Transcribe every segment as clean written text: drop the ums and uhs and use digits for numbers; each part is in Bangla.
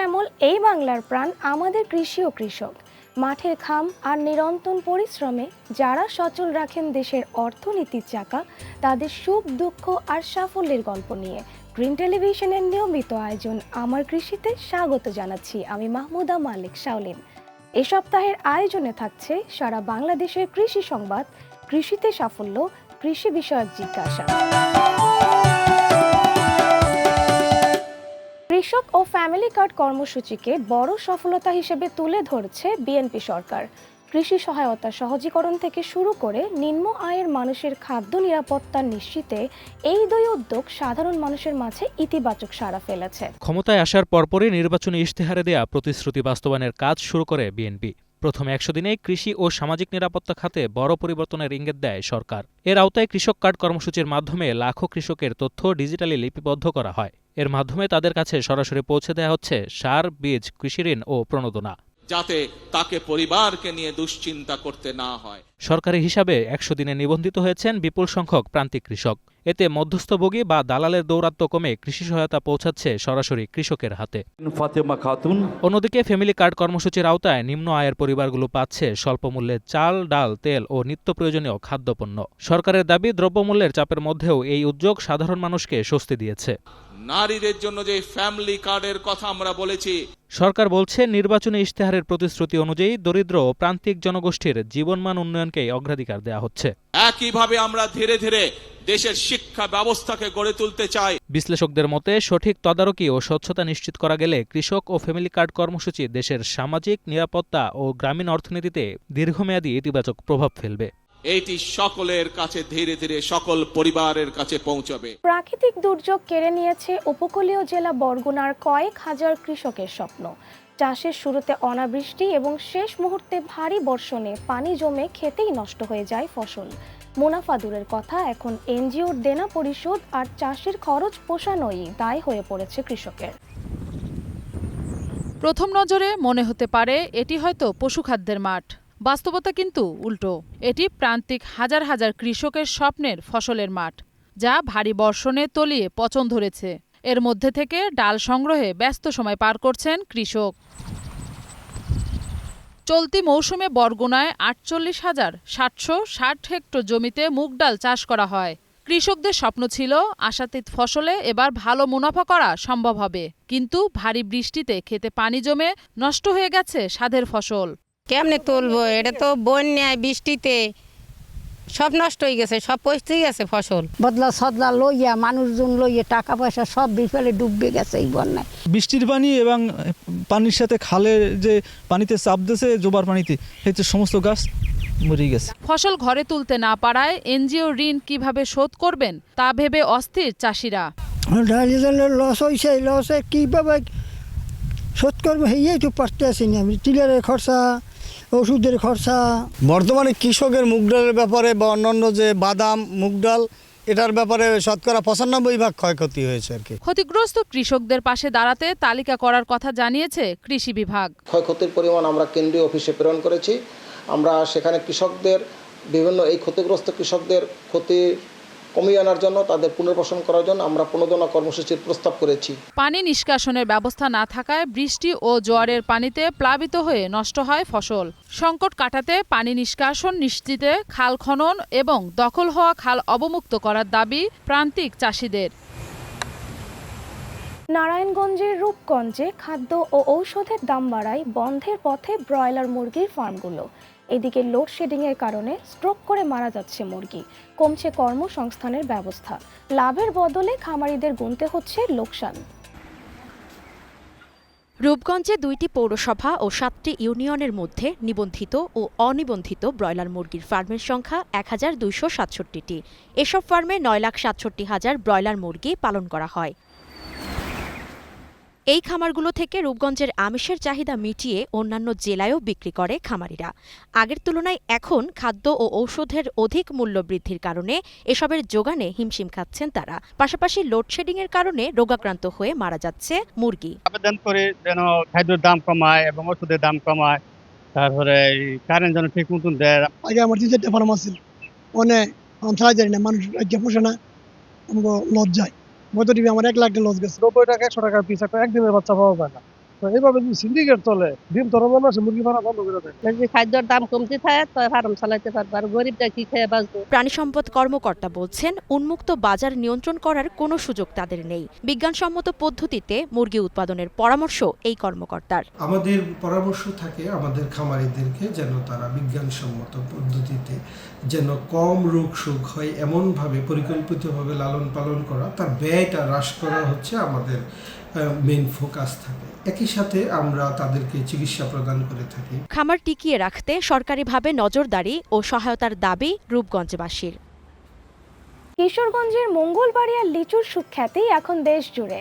শ্যামল এই বাংলার প্রাণ আমাদের কৃষি ও কৃষক। মাঠের ঘাম আর নিরন্তর পরিশ্রমে যারা সচল রাখেন দেশের অর্থনীতির চাকা, তাদের সুখ দুঃখ আর সাফল্যের গল্প নিয়ে গ্রিন টেলিভিশনের নিয়মিত আয়োজন আমার কৃষিতে স্বাগত জানাচ্ছি আমি মাহমুদা মালিক শাওলিন। এ সপ্তাহের আয়োজনে থাকছে সারা বাংলাদেশের কৃষি সংবাদ, কৃষিতে সাফল্য, কৃষি বিষয়ক জিজ্ঞাসা। কৃষক ও ফ্যামিলি কার্ড কর্মসূচিকে বড় সফলতা হিসেবে তুলে ধরছে বিএনপি সরকার। কৃষি সহায়তা সহজীকরণ থেকে শুরু করে নিম্ন আয়ের মানুষের খাদ্য নিরাপত্তা নিশ্চিতে এই দুই উদ্যোগ সাধারণ মানুষের মাঝে ইতিবাচক সাড়া ফেলেছে। ক্ষমতায় আসার পরপরই নির্বাচনী ইশতেহারে দেয়া প্রতিশ্রুতি বাস্তবায়নের কাজ শুরু করে বিএনপি। প্রথম ১০০ দিনেই কৃষি ও সামাজিক নিরাপত্তা খাতে বড় পরিবর্তনের ইঙ্গিত দেয় সরকার। এর আওতায় কৃষক কার্ড কর্মসূচির মাধ্যমে লাখো কৃষকের তথ্য ডিজিটালি লিপিবদ্ধ করা হয়। এর মাধ্যমে তাদের কাছে সরাসরি পৌঁছে দেওয়া হচ্ছে সার, বীজ, কৃষিঋণ ও প্রণোদনা, যাতে তাকে পরিবারকে নিয়ে দুশ্চিন্তা করতে না হয়। সরকারি হিসাবে ১০০ দিনে নিবন্ধিত হয়েছেন বিপুল সংখ্যক প্রান্তিক কৃষক। এতে মধ্যস্থভোগী বা দালালের দৌরাত্ম্য কমে কৃষি সহায়তা পৌঁছাচ্ছে সরাসরি কৃষকের হাতে। অন্যদিকে ফ্যামিলি কার্ড কর্মসূচির আওতায় নিম্ন আয়ের পরিবারগুলো পাচ্ছে স্বল্প মূল্যে চাল, ডাল, তেল ও নিত্য প্রয়োজনীয় খাদ্যপণ্য। সরকারের দাবি, দ্রব্যমূল্যের চাপের মধ্যেও এই উদ্যোগ সাধারণ মানুষকে স্বস্তি দিয়েছে। নারীদের জন্য যে ফ্যামিলি কার্ডের কথা আমরা বলেছি, সরকার বলছে নির্বাচনী ইশতেহারের প্রতিশ্রুতি অনুযায়ী দরিদ্র ও প্রান্তিক জনগোষ্ঠীর জীবনমান উন্নয়নকেই অগ্রাধিকার দেওয়া হচ্ছে। একইভাবে আমরা ধীরে ধীরে দেশের শিক্ষা ব্যবস্থাকে গড়ে তুলতে চাই। বিশ্লেষকদের মতে সঠিক তদারকি ও স্বচ্ছতা নিশ্চিত করা গেলে কৃষক ও ফ্যামিলি কার্ড কর্মসূচি দেশের সামাজিক নিরাপত্তা ও গ্রামীণ অর্থনীতিতে দীর্ঘমেয়াদী ইতিবাচক প্রভাব ফেলবে। এটি সকলের কাছে ধীরে ধীরে সকল পরিবারের কাছে পৌঁছাবে। প্রাকৃতিক দুর্যোগ কেড়ে নিয়েছে উপকূলীয় জেলা বরগুনার কয়েক হাজার কৃষকের স্বপ্ন। চাষের শুরুতে অনাবৃষ্টি এবং শেষ মুহূর্তে ভারী বর্ষণে পানি জমে খেতেই নষ্ট হয়ে যায় ফসল। মুনাফা দূরের কথা, এখন এনজিওর দেনা পরিশোধ আর চাষের খরচ পোষানোই দায় হয়ে পড়েছে কৃষকের। প্রথম নজরে মনে হতে পারে এটি হয়তো পশুখাদ্যের মাঠ। বাস্তবতা কিন্তু উল্টো। এটি প্রান্তিক হাজার হাজার কৃষকের স্বপ্নের ফসলের মাঠ, যা ভারী বর্ষণে তলিয়ে পচন ধরেছে। এর মধ্যে থেকে ডাল সংগ্রহে ব্যস্ত সময় পার করছেন কৃষক। চলতি মৌসুমে বরগুনায় ৪৮,৭৬০ হেক্টর জমিতে মুগ ডাল চাষ করা হয়। কৃষকদের স্বপ্ন ছিল আশাতীত ফসলে এবার ভালো মুনাফা করা সম্ভব হবে, কিন্তু ভারী বৃষ্টিতে খেতে পানি জমে নষ্ট হয়ে গেছে সাধের ফসল। কেমনে তুলবো? এটা তো বন্যায় বৃষ্টিতে সব নষ্ট হয়ে গেছে, সব পচে গেছে ফসল। বদলা সদলা লইয়া মানুষজন লইয়া টাকা পয়সা সব বিফলে ডুববে গেছে এই বন্যায়। বৃষ্টির পানি এবং পানির সাথে খালের যে পানিতে চাপ দিয়েছে জোবার পানিতে, এতে সমস্ত গাছ মরে গেছে। ফসল ঘরে তুলতে না পারায় এনজিও ঋণ কিভাবে শোধ করবেন তা ভেবে অস্থির চাষিরা। লস হয়েছে, লসে কিভাবে শোধ করবো এই তো পারতে আসিনি আমি। টিলারের খরচা, ওষুধের খরচা। বর্তমানে কৃষকের মুগ ডালের ব্যাপারে বা অন্যান্য যে বাদাম, মুগ ডাল, এটার ব্যাপারে শতকরা ৯৫% ক্ষয়ক্ষতি হয়েছে আর কি। ক্ষতিগ্রস্ত কৃষকদের পাশে দাঁড়াতে তালিকা করার কথা জানিয়েছে কৃষি বিভাগ। ক্ষয়ক্ষতির পরিমাণ আমরা কেন্দ্রীয় অফিসে প্রেরণ করেছি। আমরা সেখানে কৃষকদের বিভিন্ন এই ক্ষতিগ্রস্ত কৃষকদের ক্ষতি কমিয়ে আনার জন্য, তাদের পুনর্বাসন করার জন্য আমরা প্রণোদনা কর্মসূচির প্রস্তাব করেছি। পানি নিষ্কাশনের ব্যবস্থা না থাকায় বৃষ্টি ও জোয়ারের পানিতে প্লাবিত হয়ে নষ্ট হয় ফসল। সংকট কাটাতে পানি নিষ্কাশন নিশ্চিতে খাল খনন এবং দখল হওয়া খাল অবমুক্ত করার দাবি প্রান্তিক চাষিদের। নারায়ণগঞ্জের রূপগঞ্জে খাদ্য ও ঔষধের দাম বাড়ায় বন্ধের পথে ব্রয়লার মুরগির ফার্মগুলো। এদিকে লোডশেডিংয়ের কারণে স্ট্রোক করে মারা যাচ্ছে মুরগি, কমছে কর্মসংস্থানের ব্যবস্থা। লাভের বদলে খামারিদের গুনতে হচ্ছে লোকসান। রূপগঞ্জে ২টি পৌরসভা ও ৭টি ইউনিয়নের মধ্যে নিবন্ধিত ও অনিবন্ধিত ব্রয়লার মুরগির ফার্মের সংখ্যা ১,২৬৭টি। এসব ফার্মে ৯,৬৭,০০০ ব্রয়লার মুরগি পালন করা হয়। এই খামারগুলো থেকে রূপগঞ্জের আমিষের চাহিদা মিটিয়ে অন্যান্য জেলায়ও বিক্রি করে খামারিরা। আগের তুলনায় এখন খাদ্য ও ঔষধের অধিক মূল্য বৃদ্ধির কারণে এসবের যোগানে হিমশিম খাচ্ছেন তারা। পাশাপাশি লোডশেডিংয়ের কারণে রোগাক্রান্ত হয়ে মারা যাচ্ছে মুরগি। আবেদন করে যেন খাদ্যের দাম কমায় এবং ওষুধের দাম কমায়, তারপরে কারেন্ট যেন ঠিক মতন দেয়। আগে আমার ৩-৪টা ফার্ম আছিল, অনেক ছাড়া যায় না, মানুষ রাজ্য পোষে না, আমাকে লস যায়। গত টিভি আমার ১ লাখ লস গেছে। ৯০ টাকা ১০০ টাকার পিস একটা একদিনের বাচ্চা পাওয়া যায় না। তো এইভাবে যদি সিন্ডিকেট চলে ডিম তো রমজান মাসে মুরগি ফার্ম বন্ধ করে দেয়। যদি খাদ্যের দাম কমতে থাকে তো ফার্ম চালাতে পারবে, আর গরিবটা কি খেয়ে বাঁচবে। প্রাণী সম্পদ কর্মকর্তা বলছেন, উন্মুক্ত বাজার নিয়ন্ত্রণ করার কোনো সুযোগ তাদের নেই। বিজ্ঞানসম্মত পদ্ধতিতে মুরগি উৎপাদনের পরামর্শ এই কর্মকর্তার। আমাদের পরামর্শ থাকে আমাদের খামারিদেরকে যেন তারা বিজ্ঞানসম্মত পদ্ধতিতে যেন কম রোগ শোক হয় এমনভাবে পরিকল্পিতভাবে লালন পালন করা, তার ব্যয়টা হ্রাস করা হচ্ছে আমাদের মেইন ফোকাস থাকে। একই সাথে আমরা তাদেরকে চিকিৎসা প্রদান করে থাকি। খামার টিকিয়ে রাখতে সরকারিভাবে নজরদারি ও সহায়তার দাবি রূপগঞ্জবাসীর। কিশোরগঞ্জের মঙ্গলবাড়িয়ার লিচুর সুখ্যাতি এখন দেশ জুড়ে।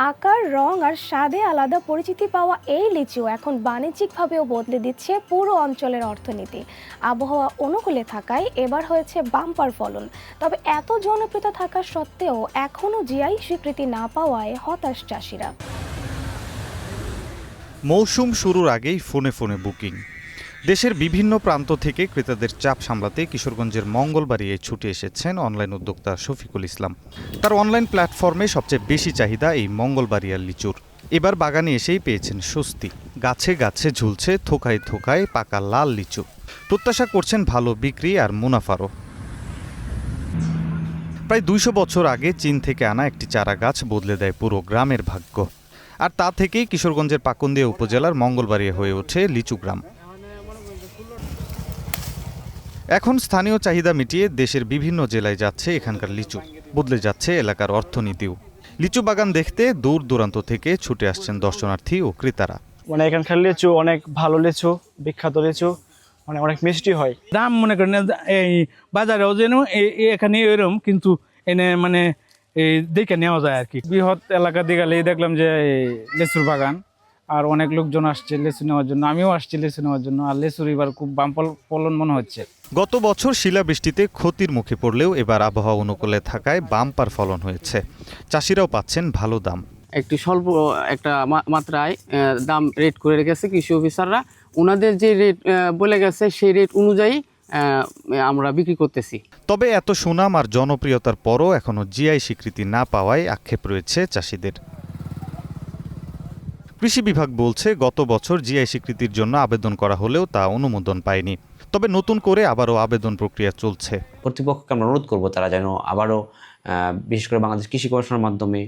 আকার, রং আর স্বাদে আলাদা পরিচিতি পাওয়া এই লিচু এখন বাণিজ্যিকভাবেও বদলে দিচ্ছে পুরো অঞ্চলের অর্থনীতি। আবহাওয়া অনুকূলে থাকায় এবার হয়েছে বাম্পার ফলন। তবে এত জনপ্রিয়তা থাকা সত্ত্বেও এখনও জিআই স্বীকৃতি না পাওয়ায় হতাশ চাষিরা। মৌসুম শুরুর আগেই ফোনে ফোনে বুকিং। দেশের বিভিন্ন প্রান্ত থেকে ক্রেতাদের চাপ সামলাতে কিশোরগঞ্জের মঙ্গলবাড়িয়ায় ছুটে এসেছেন অনলাইন উদ্যোক্তা শফিকুল ইসলাম। তার অনলাইন প্ল্যাটফর্মে সবচেয়ে বেশি চাহিদা এই মঙ্গলবাড়িয়ার লিচুর। এবার বাগানে এসেই পেয়েছেন স্বস্তি। গাছে গাছে ঝুলছে থোকায় থোকায় পাকা লাল লিচু। প্রত্যাশা করছেন ভালো বিক্রি আর মুনাফারও। প্রায় 200 বছর আগে চীন থেকে আনা একটি চারা গাছ বদলে দেয় পুরো গ্রামের ভাগ্য। আর তা থেকেই কিশোরগঞ্জের পাকুন্দিয়া উপজেলার মঙ্গলবাড়িয়া হয়ে ওঠে লিচু গ্রাম। এখন স্থানীয় চাহিদা মিটিয়ে দেশের বিভিন্ন জেলায় যাচ্ছে এখানকার লিচু। বদলে যাচ্ছে এলাকার অর্থনীতিও। লিচু বাগান দেখতে দূর দূরান্ত থেকে ছুটে আসছেন দর্শনার্থী ও ক্রেতারা। মানে এখানকার লিচু অনেক ভালো লিচু, বিখ্যাত লিচু, মানে অনেক মিষ্টি হয়। দাম মনে করেন এই বাজারেও যেন এখানে এরকম, কিন্তু এনে মানে এই দেখে নেওয়া যায় আর কি। বৃহৎ এলাকা দিয়ে গেলে দেখলাম যে লেচুর বাগান, আর অনেক লোকজন আসছে লেচু নেওয়ার জন্য। আমিও আসছি লেচু নেওয়ার জন্য। আর লেচুর এবার খুব বাম্পার ফলন মনে হচ্ছে। গত বছর শিলাবৃষ্টিতে ক্ষতির মুখে পড়লেও এবার আবহাওয়া অনুকূলে থাকায় বাম্পার ফলন হয়েছে। চাষিরাও পাচ্ছেন ভালো দাম। একটু স্বল্প একটা মাত্রায় দাম রেট করে রেখেছে কৃষি অফিসাররা। ওনাদের যে রেট বলে গেছে সেই রেট অনুযায়ী আমরা বিক্রি করতেছি। তবে এত সুনাম আর জনপ্রিয়তার পরও এখনো জিআই স্বীকৃতি না পাওয়ায় আক্ষেপ রয়েছে চাষিদের। কৃষি বিভাগ বলছে গত বছর জিআই স্বীকৃতির জন্য আবেদন করা হলেও তা অনুমোদন পায়নি। তবে নতুন করে আবারও আবেদন প্রক্রিয়া চলছে। কর্তৃপক্ষকে আমরা অনুরোধ করবো তারা যেন আবারও বিশেষ করে বাংলাদেশ কৃষি গবেষণার মাধ্যমে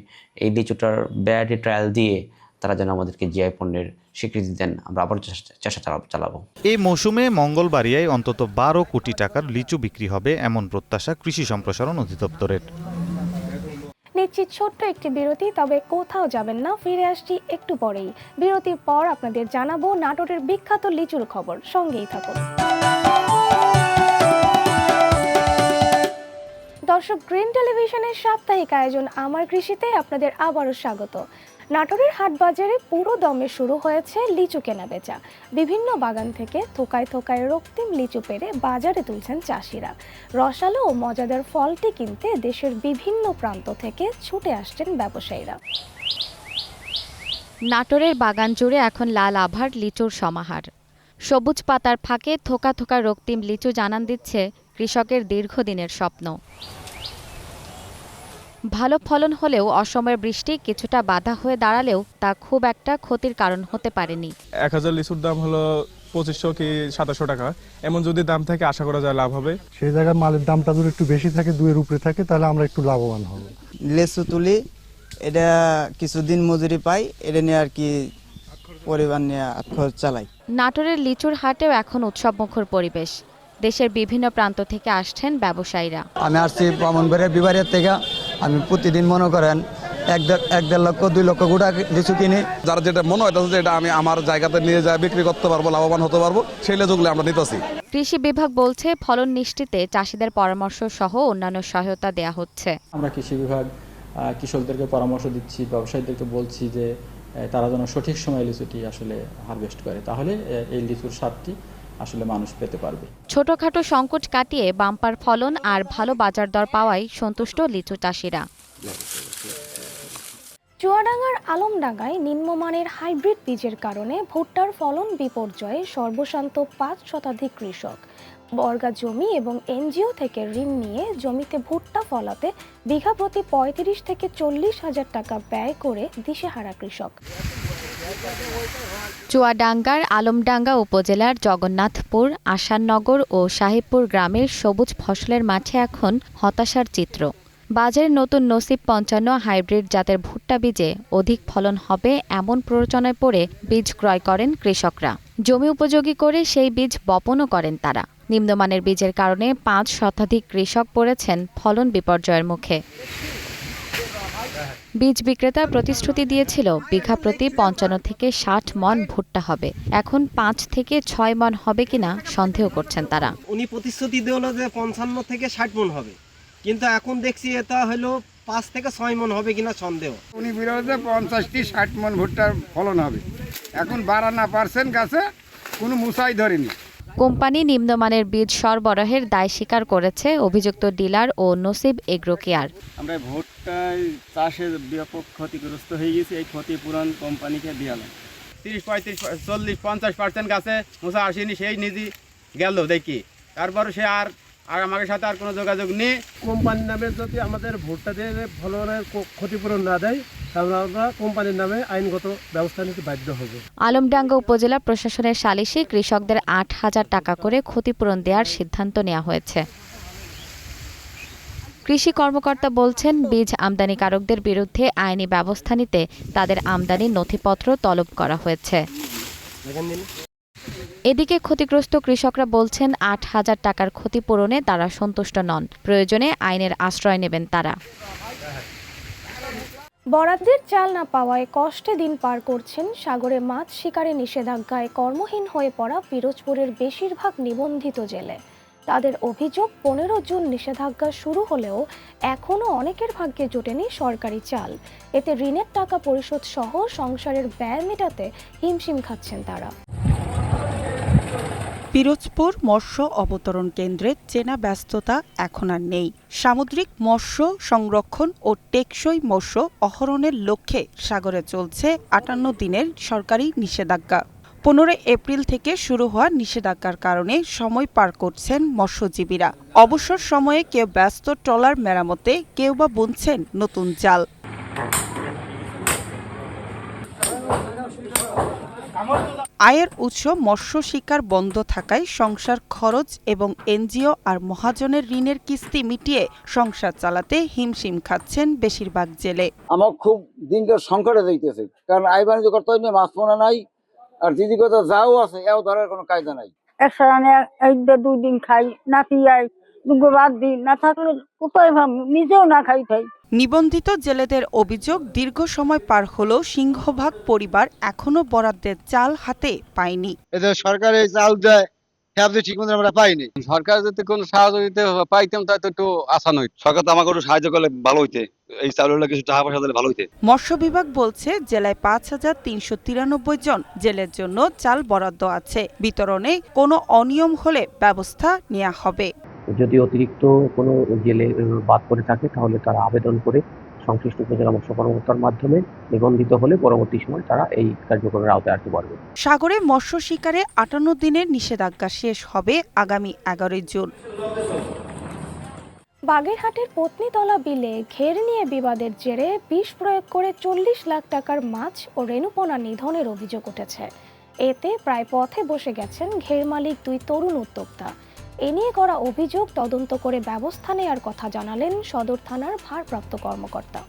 এই লিচুটার ভ্যারাইটি ট্রায়াল দিয়ে তারা যেন আমাদেরকে জিআই পণ্যের স্বীকৃতি দেন। আমরা আবার চেষ্টা চালাবো। এই মৌসুমে মঙ্গলবাড়িয়ায় অন্তত 12 কোটি টাকার লিচু বিক্রি হবে এমন প্রত্যাশা কৃষি সম্প্রসারণ অধিদপ্তরের। নিশ্চিত ছোট্ট একটি বিরতি, তবে কোথাও যাবেন না, ফিরে আসছি একটু পরেই। বিরতির পর আপনাদের জানাবো নাটোরের বিখ্যাত লিচুর খবর। সঙ্গেই থাকুন দর্শক। গ্রিন টেলিভিশনের সাপ্তাহিক আয়োজন আমার কৃষিতে আপনাদের আবারও স্বাগত। নাটোরের হাট বাজারে পুরো দমে শুরু হয়েছে লিচু কেনা বেচা। বিভিন্ন বাগান থেকে থোকায় থোকায় রক্তিম লিচু পেড়ে বাজারে তুলছেন চাষিরা। রসালো ও মজাদার ফলটি কিনতে দেশের বিভিন্ন প্রান্ত থেকে ছুটে আসছেন ব্যবসায়ীরা। নাটোরের বাগান জুড়ে এখন লাল আভার লিচুর সমাহার। সবুজ পাতার ফাঁকে থোকা থোকা রক্তিম লিচু জানান দিচ্ছে কৃষকের দীর্ঘদিনের স্বপ্ন। ভালো ফলন হলেও অসময়ের বৃষ্টি কিছুটা বাধা হয়ে দাঁড়ালেও তা খুব একটা ক্ষতির কারণ হতে পারেনি। 1000 লিচুর দাম হলো 2500 কি 2700 টাকা। এমন যদি দাম থাকে আশা করা যায় লাভ হবে। সেই জায়গায় মালের দামটা যদি একটু বেশি থাকে, 2-এর উপরে থাকে, তাহলে আমরা একটু লাভবান হব। লিচু তুলি, এটা কিছুদিন মজুরি পাই, এটা নিয়ে আর কি পরিবার নিয়ে খরচ চালাই। নাটোরের লিচুর হাটেও এখন উৎসবমুখর পরিবেশ। দেশের বিভিন্ন প্রান্ত থেকে আসছেন ব্যবসায়ীরা। আমি আসছি ব্রাহ্মণবাড়িয়া বিবাড়িয়া থেকে। আমি প্রতিদিন মনে করেন 1.5 লক্ষ 2 লক্ষ গুড়া লিচু কিনি। যারা যেটা মনে হইতেছে যে এটা আমি আমার জায়গাতে নিয়ে যায় বিক্রি করতে পারবো, লাভবান হতে পারবো, সেই লেচুগুলো আমরা নিতেছি। কৃষি বিভাগ বলছে ফলন নিশ্চিতে চাষিদের পরামর্শ সহ অন্যান্য সহায়তা দেয়া হচ্ছে। আমরা কৃষি বিভাগ কৃষকদেরকে পরামর্শ দিচ্ছি, ব্যবসায়ীদেরকে বলছি যে তারা যেন সঠিক সময়ে লিচুটি আসলে হারভেস্ট করে, তাহলে এই লিচুর স্বাদটি আসলে মানুষ পেতে পারবে। ছোটখাটো সংকট কাটিয়ে বাম্পার ফলন আর ভালো বাজার দর পাওয়ায় সন্তুষ্ট লিচু চাষিরা। চুয়াডাঙ্গার আলমডাঙ্গায় নিম্নমানের হাইব্রিড বীজের কারণে ভুট্টার ফলন বিপর্যয়ে সর্বশান্ত 5 শতাধিক কৃষক। বর্গা জমি এবং এনজিও থেকে ঋণ নিয়ে জমিতে ভুট্টা ফলাতে বিঘা প্রতি 35 থেকে 40 হাজার টাকা ব্যয় করে দিশেহারা কৃষক। চুয়াডাঙ্গার আলমডাঙ্গা উপজেলার জগন্নাথপুর, আসাননগর ও সাহেবপুর গ্রামের সবুজ ফসলের মাঠে এখন হতাশার চিত্র। বাজারে নতুন নসিব 55 হাইব্রিড জাতের ভুট্টা বীজে অধিক ফলন হবে এমন প্ররোচনায় পড়ে বীজ ক্রয় করেন কৃষকরা। জমি উপযোগী করে সেই বীজ বপনও করেন তারা। নিম্নমানের বীজের কারণে 5 শতাধিক কৃষক পড়েছেন ফলন বিপর্যয়ের মুখে। বীজ বিক্রেতা প্রতিশ্রুতি দিয়েছিল বিঘা প্রতি 55 থেকে 60 মণ ভুট্টা হবে। এখন 5 থেকে 6 মণ হবে কিনা সন্দেহ করছেন তারা। উনি প্রতিশ্রুতি দিল যে 55 থেকে 60 মণ হবে, কিন্তু এখন দেখছি এটা হলো 5 থেকে 6 মণ হবে কিনা সন্দেহ। উনি বিরোধে 50 থেকে 60 মণ ভুট্টার ফলন হবে। এখন 12% গাছে কোনো মুসাই ধরেনি। কোম্পানি নিম্নমানের বীজ সরবরাহের দায় স্বীকার করেছে অভিযুক্ত ডিলার ও নসিব এগ্রো কেয়ার। আমরা ভুট্টায় চাষে ব্যাপক ক্ষতিগ্রস্ত হয়ে গেছি, এই ক্ষতিপূরণ কোম্পানিকে দিয়ালাম। 30, 35, 40, 50% গাছে মুসা আসেনি, সেই নিজে গেল দেখি, তারপর সে আর আমাদের সাথে আর কোনো যোগাযোগ নেই। কোম্পানির নামে যদি আমাদের ভুট্টা দিয়ে ফলনের ক্ষতিপূরণ না দেয় তাহলে আমরা কোম্পানির নামে আইনগত ব্যবস্থা নিতে বাধ্য হব। আলমডাঙ্গা উপজেলা প্রশাসনের সালিশে কৃষকদের 8,000 টাকা করে ক্ষতিপূরণ দেওয়ার সিদ্ধান্ত নেওয়া হয়েছে। কৃষি কর্মকর্তা বলছেন, বীজ আমদানিকারকদের বিরুদ্ধে আইনি ব্যবস্থা নিতে তাদের আমদানির নথিপত্র তলব করা হয়েছে। এদিকে ক্ষতিগ্রস্ত কৃষকরা বলছেন 8,000 টাকার ক্ষতিপূরণে তারা সন্তুষ্ট নন। প্রয়োজনে আইনের আশ্রয় নেবেন তারা। বরাদ্দের চাল না পাওয়ায় কষ্টে দিন পার করছেন সাগরে মাছ শিকারে নিষেধাজ্ঞায় কর্মহীন হয়ে পড়া পিরোজপুরের বেশিরভাগ নিবন্ধিত জেলে। তাদের অভিযোগ 15 জুন নিষেধাজ্ঞা শুরু হলেও এখনও অনেকের ভাগ্যে জোটেনি সরকারি চাল। এতে ঋণের টাকা পরিশোধ সহ সংসারের ব্যয় মেটাতে হিমশিম খাচ্ছেন তারা। পিরোজপুর মৎস্য অবতরণ কেন্দ্রে চেনা ব্যস্ততা এখন আর নেই। সামুদ্রিক মৎস্য সংরক্ষণ ও টেকসই মৎস্য অহরণের লক্ষ্যে সাগরে চলছে 58 দিনের সরকারি নিষেধাজ্ঞা। 15 এপ্রিল থেকে শুরু হওয়া নিষেধাজ্ঞার কারণে সময় পার করছেন মৎস্যজীবীরা। অবসর সময়ে কেউ ব্যস্ত ট্রলার মেরামতে, কেউ বা বুনছেন নতুন জাল। আয়ের উৎস মৎস্য শিকার বন্ধ থাকায় সংসার খরচ এবং এনজিও আর মহাজনের ঋণের কিস্তি মিটিয়ে সংসার চালাতে হিমশিম খাচ্ছেন বেশিরভাগ জেলে। আমার খুব দিনকার সংকটে যাইতেছে, কারণ আয় বাণিজ্য করতে হইলে মাছ পোনা নাই, আর দিদি কথা যাও আছে এও ধরার কোনো কায়দা নাই। একশো রানে 1-2 দিন খাই, নাতি আয় দুগো বাদ দিন না থাকলে কোথায় নিজেও না খাই খাই। নিবন্ধিত জেলেদের অভিযোগ, দীর্ঘ সময় পার হলেও সিংহভাগ পরিবার এখনো বরাদ্দের চাল হাতে পায়নি। এদের সরকার এই চাল দেয়, ঠিক মতো আমরা পাইনি। সরকার যদি কোনো সহযোগিতা পাইতাম তাই তো একটু আসান হইত। সরকার তো আমাকে একটু সাহায্য করলে ভালো হইতে, এই চাল হলে কিছু টাকা পয়সা দিলে ভালো হইতে। মৎস্য বিভাগ বলছে জেলায় 5,393 জন জেলের জন্য চাল বরাদ্দ আছে। বিতরণে কোনো অনিয়ম হলে ব্যবস্থা নেওয়া হবে। যদি অতিরিক্ত কোনো জেলে বাদ পড়ে থাকে তাহলে তারা আবেদন করে সংশ্লিষ্ট উপজেলা মৎস্য কর্মকর্তার মাধ্যমে নিবন্ধিত হলে পরবর্তী সময় তারা এই কার্যক্রমের আওতায় আসতে পারবে। সাগরে মৎস্য শিকারে 58 দিনের নিষেধাজ্ঞা শেষ হবে আগামী 11 জুন। বাগেরহাটের পত্নীতলা বিলে ঘের নিয়ে বিবাদের জেরে বিষ প্রয়োগ করে 40 লাখ টাকার মাছ ও রেণুপোনা নিধনের অভিযোগ উঠেছে। এতে প্রায় পথে বসে গেছেন ঘের মালিক 2 তরুণ উদ্যোক্তা। এ নিয়ে করা অভিযোগ তদন্ত করে ব্যবস্থা নেওয়ার কথা জানালেন সদর থানার ভারপ্রাপ্ত কর্মকর্তা।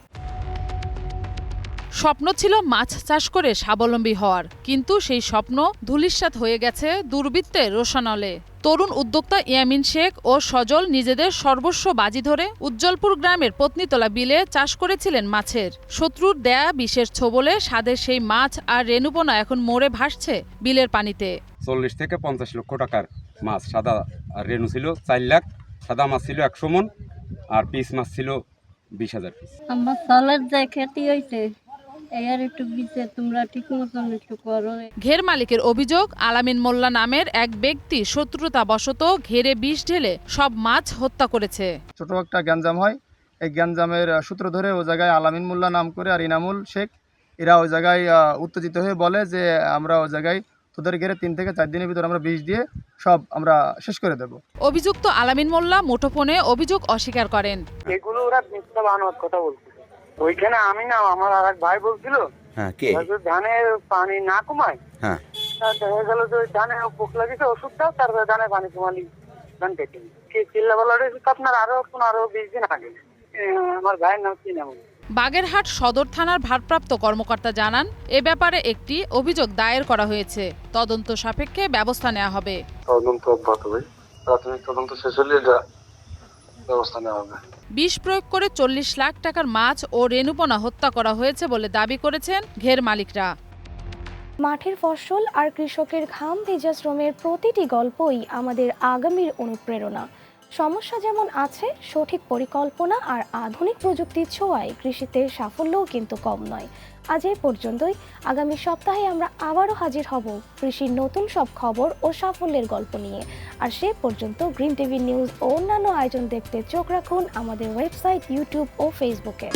স্বপ্ন ছিল মাছ চাষ করে স্বাবলম্বী হওয়ার, কিন্তু সেই স্বপ্ন ধূলিসাৎ হয়ে গেছে দুর্বৃত্তের রোশানলে। তরুণ উদ্যোক্তা ইয়ামিন শেখ ও সজল নিজেদের সর্বস্ব বাজি ধরে উজ্জ্বলপুর গ্রামের পত্নীতলা বিলে চাষ করেছিলেন মাছের। শত্রুর দেয়া বিষের ছোবলে স্বাদের সেই মাছ আর রেণুপোনা এখন মরে ভাসছে বিলের পানিতে। 40 থেকে 50 লক্ষ টাকার মাছ, সাদা আর রেণু ছিল 4 লাখ, সাদা মাছ ছিল 100 মণ, আর পিস মাছ ছিল 20,000 পিস। আমার সালের যে খেতে হইছে এর একটু বিচে তোমরা ঠিক মতন একটু করো। ঘের মালিকের অভিযোগ, আলামিন মোল্লা নামের এক ব্যক্তি শত্রুতাবশত ঘেরে বিষ ঢেলে সব মাছ হত্যা করেছে। ছোট একটা গ্যাঞ্জাম হয়, এই গ্যাঞ্জামের সূত্র ধরে ওই জায়গায় আলামিন মোল্লা নাম করে আর ইনামুল শেখ এরা ওই জায়গায় উত্তেজিত হয়ে বলে যে আমরা ওই জায়গায় তোদের ঘেরে 3 থেকে 4 দিনের ভিতর আমরা বিষ দিয়ে সব আমরা শেষ করে দেব। অভিযুক্ত আলামিন মোল্লা মুঠোফোনে অভিযোগ অস্বীকার করেন। এগুলো ওরা মিথ্যা বানোয়াট কথা বলছে। ওইখানে আমি না, আমার আর এক ভাই বলছিল হ্যাঁ কে ধানে পানি না কমায়, হ্যাঁ দেখা গেল যে ধানে পোক লাগিয়েছে, ওষুধ দাও, তারপরে ধানে পানি কমালি ধান কেটে চিল্লা বলা আপনার আরো 15-20 দিন আগে। আমার ভাইয়ের নাম চিনামন। বাগেরহাট সদর থানার ভারপ্রাপ্ত কর্মকর্তা জানান, এ ব্যাপারে একটি অভিযোগ দায়ের করা হয়েছে। তদন্ত সাপেক্ষে ব্যবস্থা নেওয়া হবে। তদন্ত অব্যাহত হবে, প্রাথমিক তদন্ত শেষ হলে এটা ব্যবস্থা নেওয়া হবে। বিষ প্রয়োগ করে 40 লাখ টাকার মাছ ও রেণুপোনা হত্যা করা হয়েছে বলে দাবি করেছেন ঘের মালিকরা। মাঠের ফসল আর কৃষকের ঘাম ভেজা শ্রমের প্রতিটি গল্পই আমাদের আগামীর অনুপ্রেরণা। সমস্যা যেমন আছে, সঠিক পরিকল্পনা আর আধুনিক প্রযুক্তির ছোঁয়ায় কৃষিতে সাফল্যও কিন্তু কম নয়। আজ এই পর্যন্তই। আগামী সপ্তাহে আমরা আবারও হাজির হব কৃষির নতুন সব খবর ও সাফল্যের গল্প নিয়ে। আর সে পর্যন্ত গ্রিন টিভি নিউজ ও অন্যান্য আয়োজন দেখতে চোখ রাখুন আমাদের ওয়েবসাইট, ইউটিউব ও ফেসবুকে।